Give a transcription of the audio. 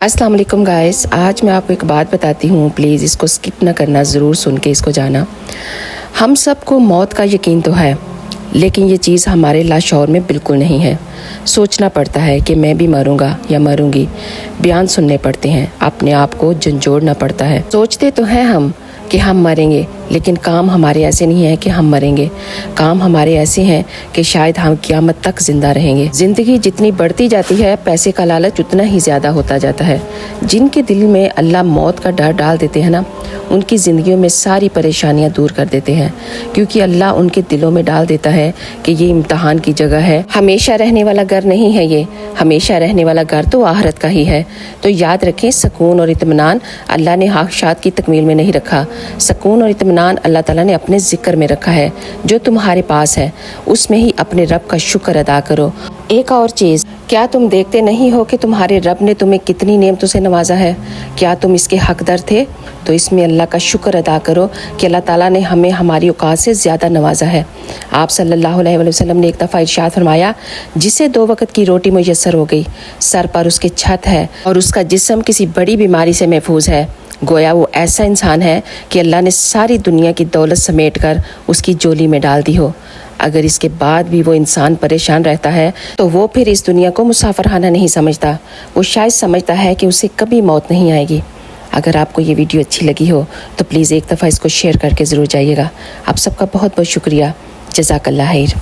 अस्सलाम वालेकुम गाइस, आज मैं आपको एक बात बताती हूँ। प्लीज़ इसको स्किप ना करना, ज़रूर सुन के इसको जाना। हम सबको मौत का यकीन तो है, लेकिन ये चीज़ हमारे लाशौर में बिल्कुल नहीं है। सोचना पड़ता है कि मैं भी मरूंगा या मरूंगी, बयान सुनने पड़ते हैं, अपने आप को झंझोड़ना पड़ता है। सोचते तो हैं हम कि हम मरेंगे, लेकिन काम हमारे ऐसे नहीं है कि हम मरेंगे। काम हमारे ऐसे हैं कि शायद हम क़यामत तक ज़िंदा रहेंगे। ज़िंदगी जितनी बढ़ती जाती है, पैसे का लालच उतना ही ज़्यादा होता जाता है। जिनके दिल में अल्लाह मौत का डर डाल देते हैं ना, उनकी ज़िंदगियों में सारी परेशानियां दूर कर देते हैं, क्योंकि अल्लाह उनके दिलों में डाल देता है कि ये इम्तहान की जगह है। हमेशा रहने वाला घर नहीं है ये, हमेशा रहने वाला घर तो आखिरत का ही है। तो याद रखें, सुकून और इत्मीनान अल्लाह ने ख्वाहिशात की तकमील में नहीं रखा। सुकून और इत्मीनान अल्लाह ताला ने अपने ज़िक्र में रखा है। जो तुम्हारे पास है उसमें ही अपने रब का शुक्र अदा करो। एक और चीज़, क्या तुम देखते नहीं हो कि तुम्हारे रब ने तुम्हें कितनी नेमतों से नवाजा है? क्या तुम इसके हकदार थे? तो इसमें अल्लाह का शुक्र अदा करो कि अल्लाह ताला ने हमें हमारी औकात से ज़्यादा नवाजा है। आप सल्लल्लाहु अलैहि वसल्लम ने एक दफ़ा इरशाद फरमाया, जिसे 2 वक़्त की रोटी मुयस्सर हो गई, सर पर उसके छत है और उसका जिस्म किसी बड़ी बीमारी से महफूज है, गोया वो ऐसा इंसान है कि अल्लाह ने सारी दुनिया की दौलत समेट कर उसकी झोली में डाल दी हो। अगर इसके बाद भी वो इंसान परेशान रहता है तो वो फिर इस दुनिया को मुसाफिरखाना नहीं समझता। वो शायद समझता है कि उसे कभी मौत नहीं आएगी। अगर आपको ये वीडियो अच्छी लगी हो तो प्लीज़ एक दफ़ा इसको शेयर करके ज़रूर जाइएगा। आप सबका बहुत बहुत शुक्रिया। जज़ाकल्लाह खैर।